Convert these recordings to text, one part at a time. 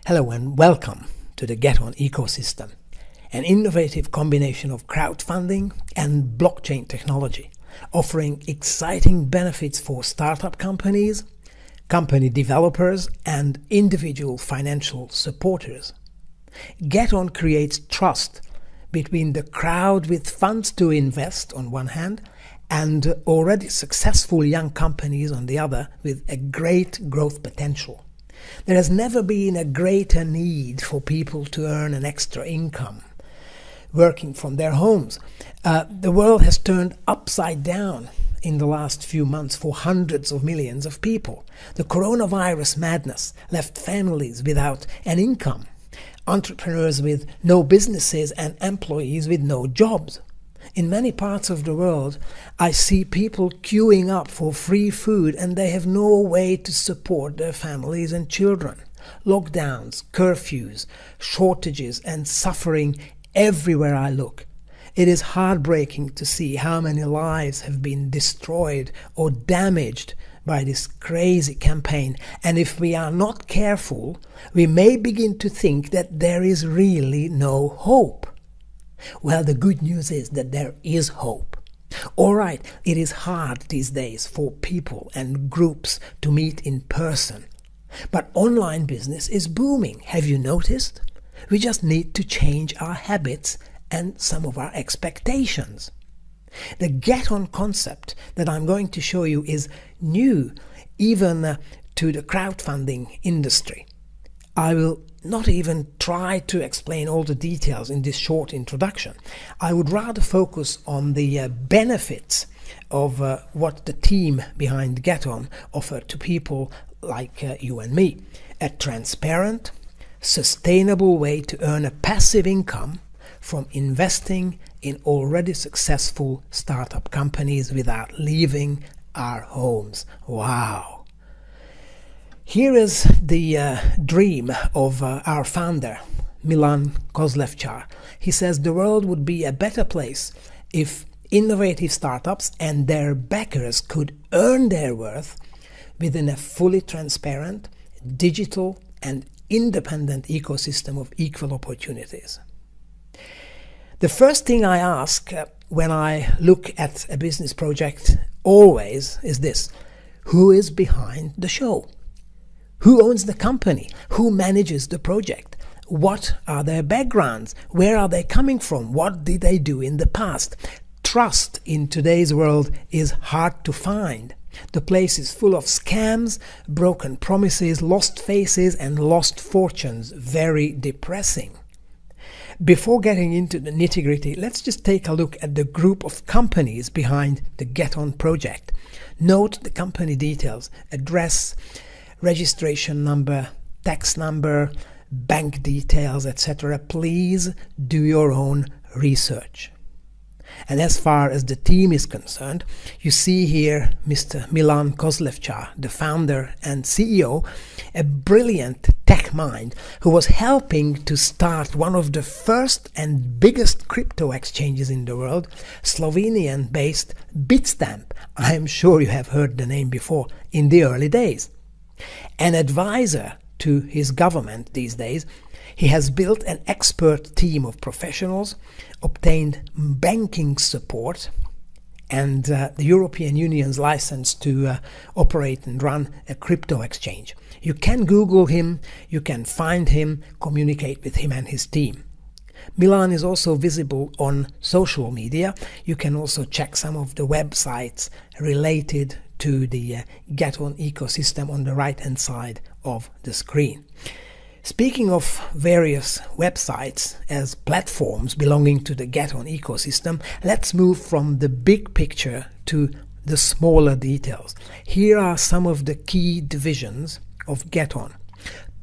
Hello and welcome to the GetOn ecosystem, an innovative combination of crowdfunding and blockchain technology, offering exciting benefits for startup companies, company developers, and individual financial supporters. GetOn creates trust between the crowd with funds to invest on one hand and already successful young companies on the other with a great growth potential. There has never been a greater need for people to earn an extra income working from their homes. The world has turned upside down in the last few months for hundreds of millions of people. The coronavirus madness left families without an income, entrepreneurs with no businesses, and employees with no jobs. In many parts of the world, I see people queuing up for free food and they have no way to support their families and children. Lockdowns, curfews, shortages, and suffering everywhere I look. It is heartbreaking to see how many lives have been destroyed or damaged by this crazy campaign. And if we are not careful, we may begin to think that there is really no hope. Well, the good news is that there is hope. All right, it is hard these days for people and groups to meet in person. But online business is booming. Have you noticed? We just need to change our habits and some of our expectations. The GetOn concept that I'm going to show you is new even to the crowdfunding industry. I will not even try to explain all the details in this short introduction. I would rather focus on the benefits of what the team behind GetOn offer to people like you and me. A transparent, sustainable way to earn a passive income from investing in already successful startup companies without leaving our homes. Wow! Here is the dream of our founder, Milan Kozlevchar. He says the world would be a better place if innovative startups and their backers could earn their worth within a fully transparent, digital, and independent ecosystem of equal opportunities. The first thing I ask when I look at a business project always is this: who is behind the show? Who owns the company? Who manages the project? What are their backgrounds? Where are they coming from? What did they do in the past? Trust in today's world is hard to find. The place is full of scams, broken promises, lost faces, and lost fortunes. Very depressing. Before getting into the nitty-gritty, let's just take a look at the group of companies behind the GetOn project. Note the company details: address, registration number, tax number, bank details, etc. Please do your own research. And as far as the team is concerned, you see here Mr. Milan Kozlevchar, the founder and CEO, a brilliant tech mind who was helping to start one of the first and biggest crypto exchanges in the world, Slovenian-based Bitstamp. I am sure you have heard the name before in the early days. An advisor to his government these days, he has built an expert team of professionals, obtained banking support, and the European Union's license to operate and run a crypto exchange. You can Google him, you can find him, communicate with him and his team. Milan is also visible on social media. You can also check some of the websites related to the GetOn ecosystem on the right-hand side of the screen. Speaking of various websites as platforms belonging to the GetOn ecosystem, let's move from the big picture to the smaller details. Here are some of the key divisions of GetOn.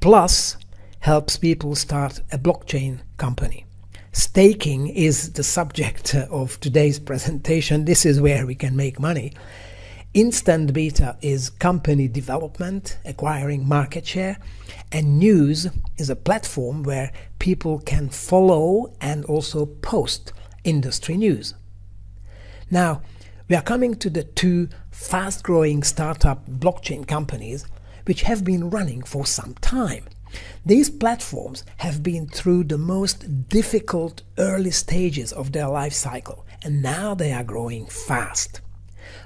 Plus helps people start a blockchain company. Staking is the subject of today's presentation. This is where we can make money. Instant Beta is company development, acquiring market share, and News is a platform where people can follow and also post industry news. Now, we are coming to the two fast-growing startup blockchain companies which have been running for some time. These platforms have been through the most difficult early stages of their life cycle, and now they are growing fast.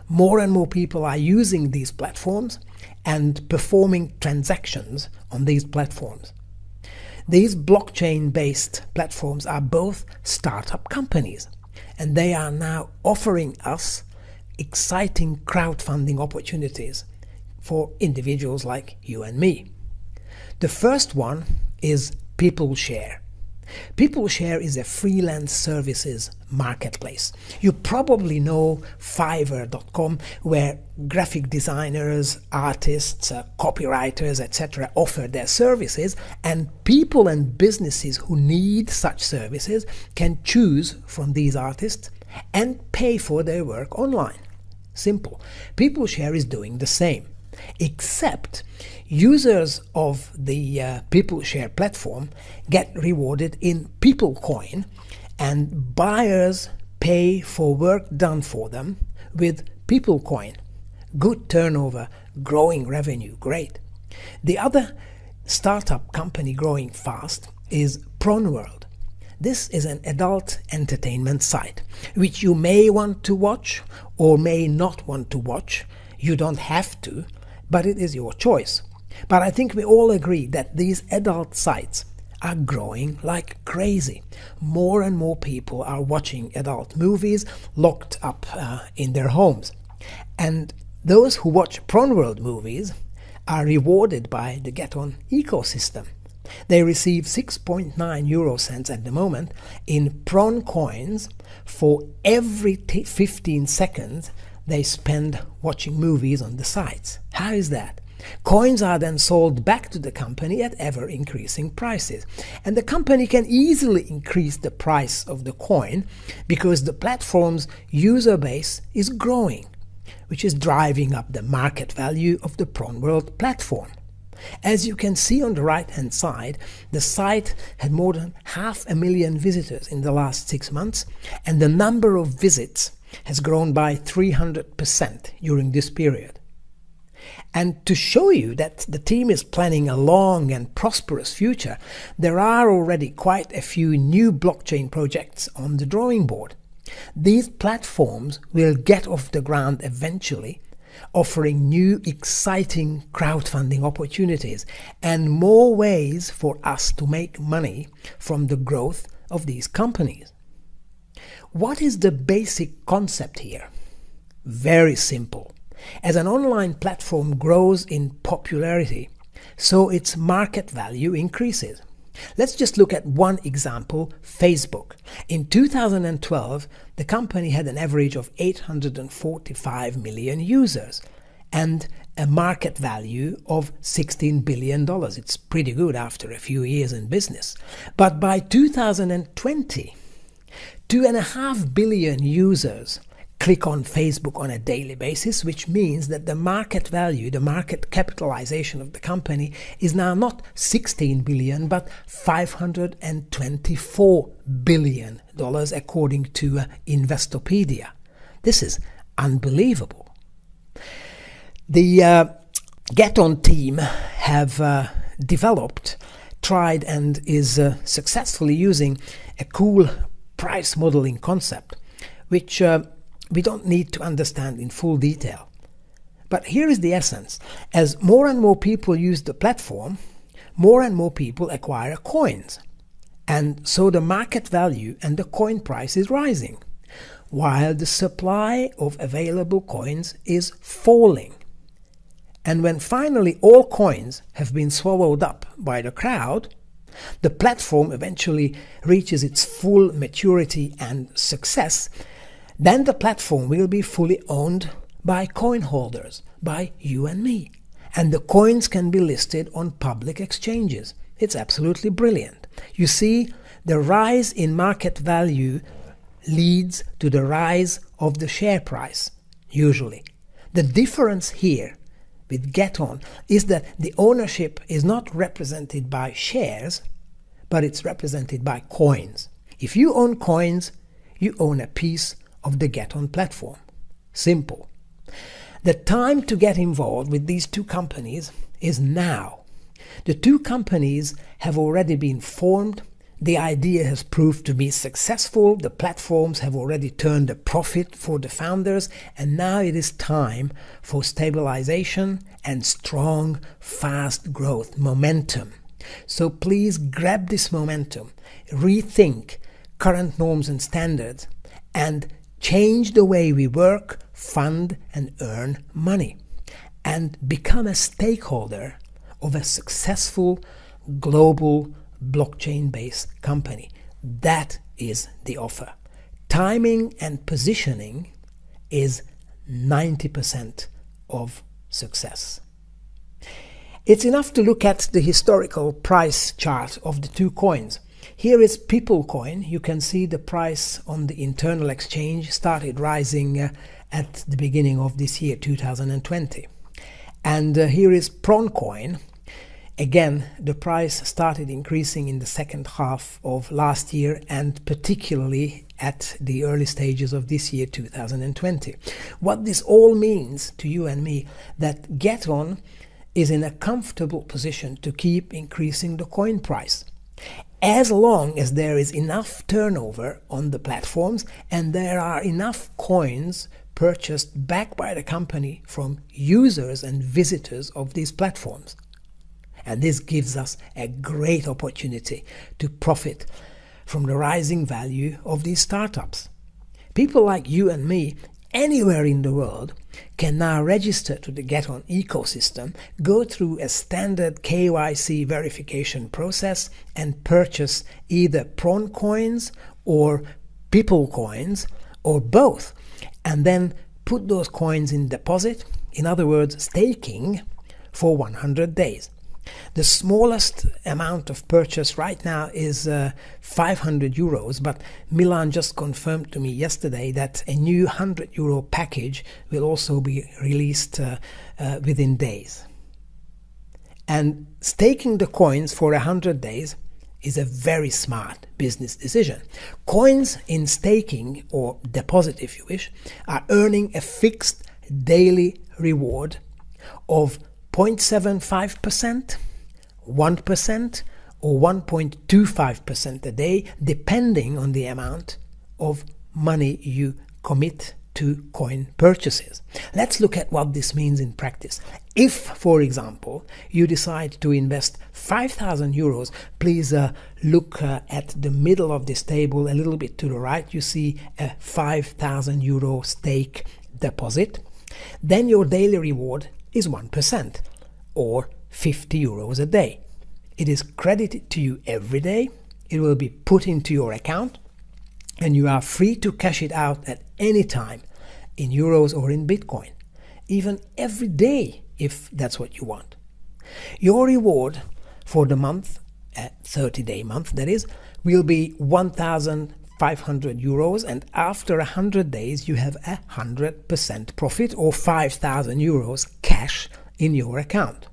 More and more people are using these platforms and performing transactions on these platforms. These blockchain-based platforms are both startup companies, and they are now offering us exciting crowdfunding opportunities for individuals like you and me. The first one is PeopleShare. PeopleShare is a freelance services marketplace. You probably know Fiverr.com, where graphic designers, artists, copywriters, etc. offer their services, and people and businesses who need such services can choose from these artists and pay for their work online. Simple. PeopleShare is doing the same, except users of the PeopleShare platform get rewarded in PeopleCoin, and buyers pay for work done for them with PeopleCoin. Good turnover, growing revenue, great. The other startup company growing fast is PronWorld. This is an adult entertainment site, which you may want to watch or may not want to watch. You don't have to, but it is your choice. But I think we all agree that these adult sites are growing like crazy. More and more people are watching adult movies locked up in their homes. And those who watch PronWorld movies are rewarded by the GetOn ecosystem. They receive 6.9 euro cents at the moment in Pron coins for every 15 seconds they spend watching movies on the sites. How is that? Coins are then sold back to the company at ever-increasing prices. And the company can easily increase the price of the coin because the platform's user base is growing, which is driving up the market value of the PronWorld platform. As you can see on the right-hand side, the site had more than 500,000 visitors in the last 6 months, and the number of visits has grown by 300% during this period. And to show you that the team is planning a long and prosperous future, there are already quite a few new blockchain projects on the drawing board. These platforms will get off the ground eventually, offering new exciting crowdfunding opportunities and more ways for us to make money from the growth of these companies. What is the basic concept here? Very simple. As an online platform grows in popularity, so its market value increases. Let's just look at one example, Facebook. In 2012, the company had an average of 845 million users and a market value of $16 billion. It's pretty good after a few years in business. But by 2020, 2.5 billion users click on Facebook on a daily basis, which means that the market value, the market capitalization of the company is now not 16 billion, but $524 billion, according to Investopedia. This is unbelievable. The GetOn team have developed, tried, and is successfully using a cool price modeling concept, which we don't need to understand in full detail. But here is the essence. As more and more people use the platform, more and more people acquire coins. And so the market value and the coin price is rising, while the supply of available coins is falling. And when finally all coins have been swallowed up by the crowd, the platform eventually reaches its full maturity and success, then the platform will be fully owned by coin holders, by you and me. And the coins can be listed on public exchanges. It's absolutely brilliant. You see, the rise in market value leads to the rise of the share price, usually. The difference here with GetOn is that the ownership is not represented by shares, but it's represented by coins. If you own coins, you own a piece of the GetOn platform. Simple. The time to get involved with these two companies is now. The two companies have already been formed. The idea has proved to be successful. The platforms have already turned a profit for the founders, and now it is time for stabilization and strong, fast growth momentum. So please grab this momentum, rethink current norms and standards, and change the way we work, fund, and earn money, and become a stakeholder of a successful global blockchain-based company. That is the offer. Timing and positioning is 90% of success. It's enough to look at the historical price chart of the two coins. Here is People coin. You can see the price on the internal exchange started rising at the beginning of this year, 2020. And here is Prawn coin. Again, the price started increasing in the second half of last year, and particularly at the early stages of this year, 2020. What this all means to you and me, that GetOn is in a comfortable position to keep increasing the coin price, as long as there is enough turnover on the platforms and there are enough coins purchased back by the company from users and visitors of these platforms. And this gives us a great opportunity to profit from the rising value of these startups. People like you and me, anywhere in the world, can now register to the GetOn ecosystem, go through a standard KYC verification process, and purchase either Prawn coins or People coins or both, and then put those coins in deposit, in other words, staking, for 100 days. The smallest amount of purchase right now is 500 euros, but Milan just confirmed to me yesterday that a new 100 euro package will also be released within days. And staking the coins for 100 days is a very smart business decision. Coins in staking, or deposit if you wish, are earning a fixed daily reward of 0.75%, 1%, or 1.25% a day, depending on the amount of money you commit to coin purchases. Let's look at what this means in practice. If, for example, you decide to invest 5,000 euros, please look at the middle of this table a little bit to the right. You see a 5,000 euro stake deposit. Then your daily reward is 1%, or 50 euros a day. It is credited to you every day. It will be put into your account, and you are free to cash it out at any time, in euros or in Bitcoin, even every day if that's what you want. Your reward for the month, a 30-day month that is, will be 1,500 euros, and after 100 days you have 100% profit, or 5,000 euros cash in your account.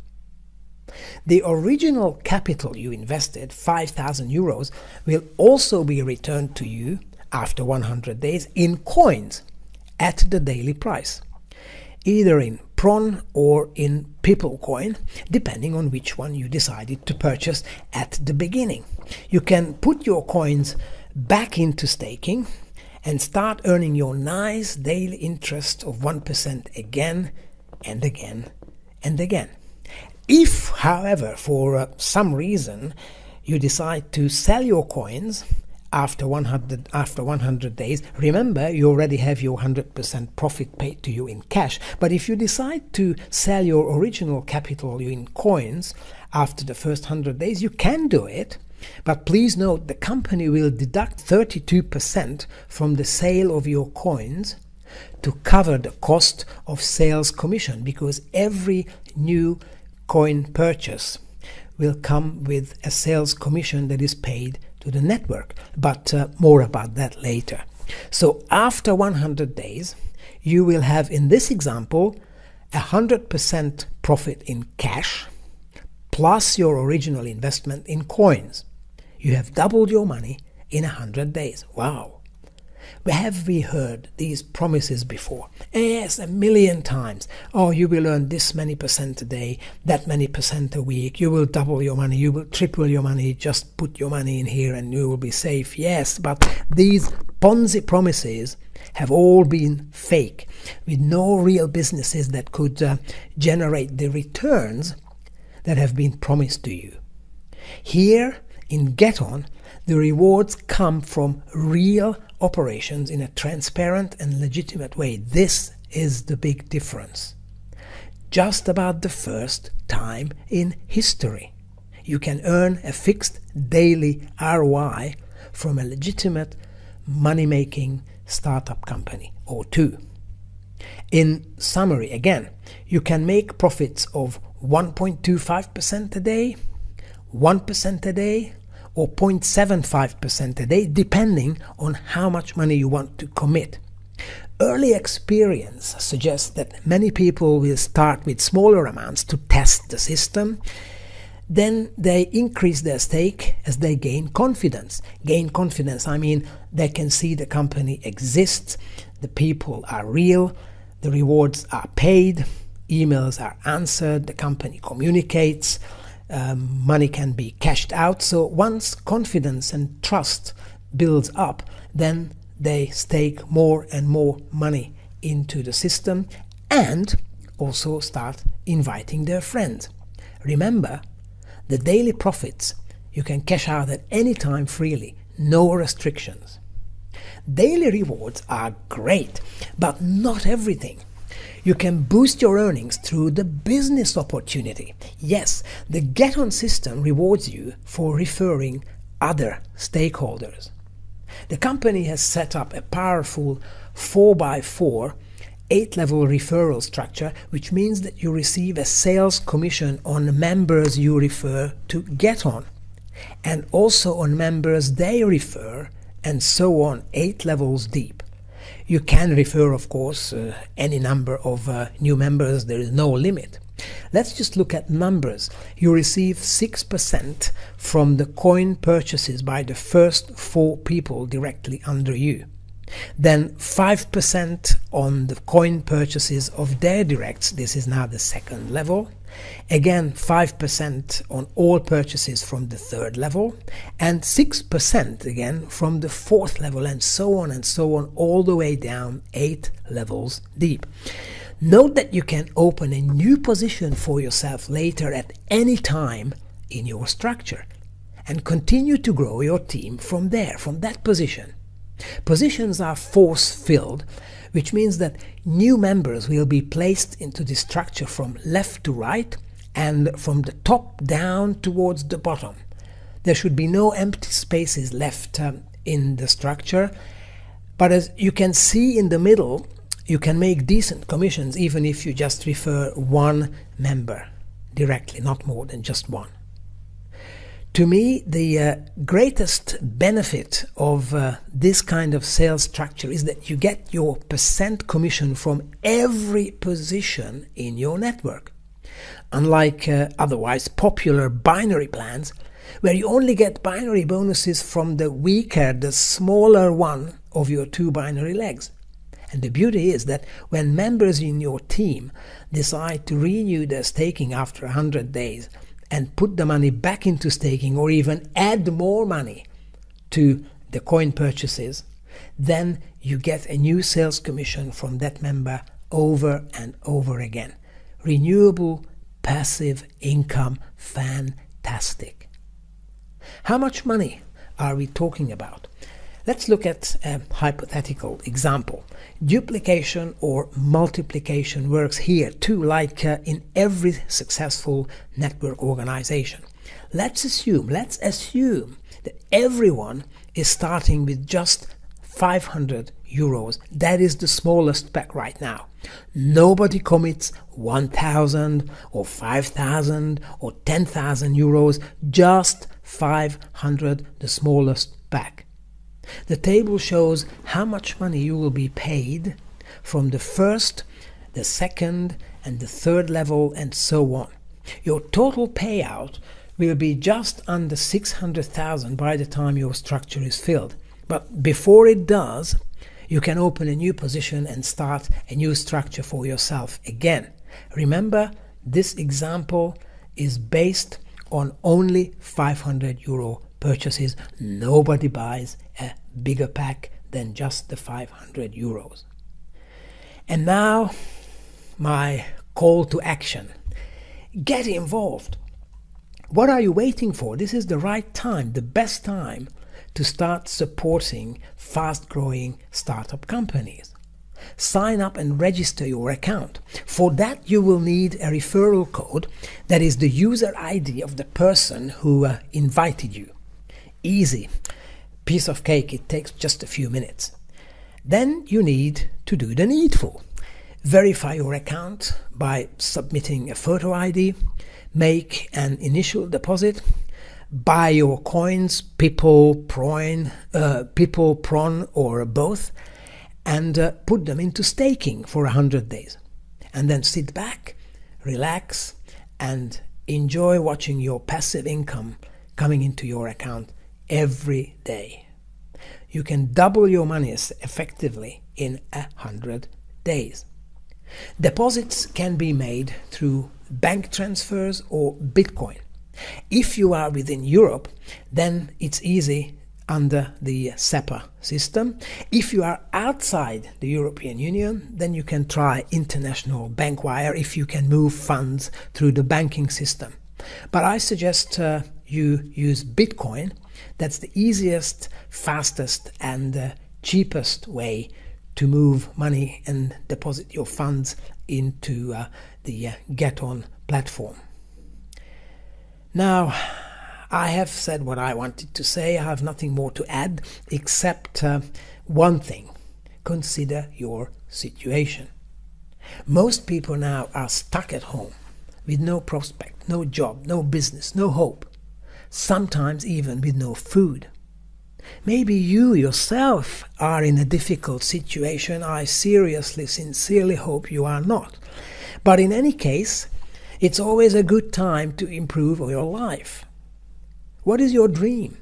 The original capital you invested, 5,000 euros, will also be returned to you after 100 days in coins at the daily price, either in Prawn or in People coin, depending on which one you decided to purchase at the beginning. You can put your coins back into staking and start earning your nice daily interest of 1% again and again and again. If, however, for some reason you decide to sell your coins after 100 days, remember you already have your 100% profit paid to you in cash. But if you decide to sell your original capital in coins after the first 100 days, you can do it. But please note, the company will deduct 32% from the sale of your coins to cover the cost of sales commission, because every new coin purchase will come with a sales commission that is paid to the network, but more about that later. So after 100 days, you will have, in this example, 100% profit in cash plus your original investment in coins. You have doubled your money in 100 days. Wow! Have we heard these promises before? Yes, a million times. Oh, you will earn this many percent a day, that many percent a week. You will double your money, you will triple your money. Just put your money in here and you will be safe. Yes, but these Ponzi promises have all been fake, with no real businesses that could generate the returns that have been promised to you. Here in GetOn, the rewards come from real operations in a transparent and legitimate way. This is the big difference. Just about the first time in history, you can earn a fixed daily ROI from a legitimate money-making startup company or two. In summary, again, you can make profits of 1.25% a day, 1% a day, or 0.75% a day, depending on how much money you want to commit. Early experience suggests that many people will start with smaller amounts to test the system. Then they increase their stake as they gain confidence. Gain confidence, I mean they can see the company exists, the people are real, the rewards are paid, emails are answered, the company communicates, money can be cashed out. So once confidence and trust builds up, then they stake more and more money into the system and also start inviting their friends. Remember, the daily profits you can cash out at any time freely, no restrictions. Daily rewards are great, but not everything. You can boost your earnings through the business opportunity. Yes, the GetOn system rewards you for referring other stakeholders. The company has set up a powerful 4x4 8-level referral structure, which means that you receive a sales commission on members you refer to GetOn, and also on members they refer, and so on, 8 levels deep. You can refer, of course, any number of new members. There is no limit. Let's just look at numbers. You receive 6% from the coin purchases by the first 4 people directly under you. Then 5% on the coin purchases of their directs. This is now the second level. Again, 5% on all purchases from the third level, and 6% again from the fourth level, and so on, all the way down 8 levels deep. Note that you can open a new position for yourself later at any time in your structure and continue to grow your team from there, from that position. Positions are force-filled, which means that new members will be placed into the structure from left to right and from the top down towards the bottom. There should be no empty spaces left in the structure, but as you can see in the middle, you can make decent commissions even if you just refer one member directly, not more than just one. To me, the greatest benefit of this kind of sales structure is that you get your percent commission from every position in your network. Unlike otherwise popular binary plans, where you only get binary bonuses from the weaker, the smaller one of your 2 binary legs. And the beauty is that when members in your team decide to renew their staking after 100 days, and put the money back into staking, or even add more money to the coin purchases, then you get a new sales commission from that member over and over again. Renewable passive income, fantastic. How much money are we talking about? Let's look at a hypothetical example. Duplication or multiplication works here too, like in every successful network organization. Let's assume that everyone is starting with just 500 euros. That is the smallest pack right now. Nobody commits 1,000 or 5,000 or 10,000 euros, just 500, the smallest pack. The table shows how much money you will be paid from the first, the second, and the third level, and so on. Your total payout will be just under 600,000 by the time your structure is filled. But before it does, you can open a new position and start a new structure for yourself again. Remember, this example is based on only 500 euro purchases. Nobody buys a bigger pack than just the 500 euros. And now, my call to action. Get involved. What are you waiting for? This is the right time, the best time to start supporting fast-growing startup companies. Sign up and register your account. For that, you will need a referral code that is the user ID of the person who invited you. Easy. Piece of cake. It takes just a few minutes. Then you need to do the needful. Verify your account by submitting a photo ID, make an initial deposit, buy your coins, people, prawn, or both, and put them into staking for 100 days. And then sit back, relax, and enjoy watching your passive income coming into your account every day. You can double your money effectively in 100 days. Deposits can be made through bank transfers or Bitcoin. If you are within Europe, then it's easy under the SEPA system. If you are outside the European Union, then you can try international bank wire if you can move funds through the banking system. But I suggest you use Bitcoin. That's the easiest, fastest, and cheapest way to move money and deposit your funds into the GetOn platform. Now, I have said what I wanted to say. I have nothing more to add except one thing. Consider your situation. Most people now are stuck at home with no prospect, no job, no business, no hope, sometimes even with no food. Maybe you yourself are in a difficult situation. I seriously, sincerely hope you are not. But in any case, it's always a good time to improve your life. What is your dream?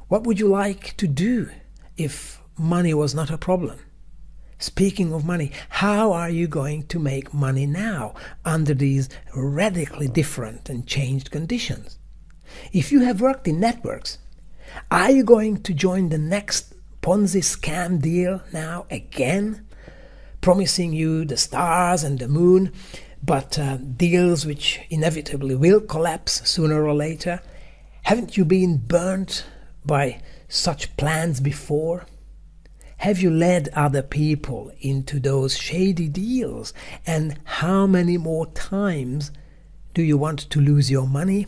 What would you like to do if money was not a problem? Speaking of money, how are you going to make money now under these radically different and changed conditions? If you have worked in networks, are you going to join the next Ponzi scam deal now again, promising you the stars and the moon, but deals which inevitably will collapse sooner or later? Haven't you been burnt by such plans before? Have you led other people into those shady deals? And how many more times do you want to lose your money?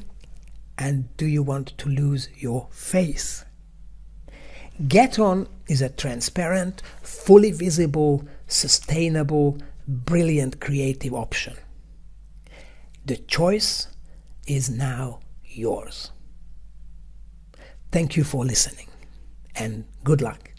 And do you want to lose your face? GetOn is a transparent, fully visible, sustainable, brilliant creative option. The choice is now yours. Thank you for listening, and good luck.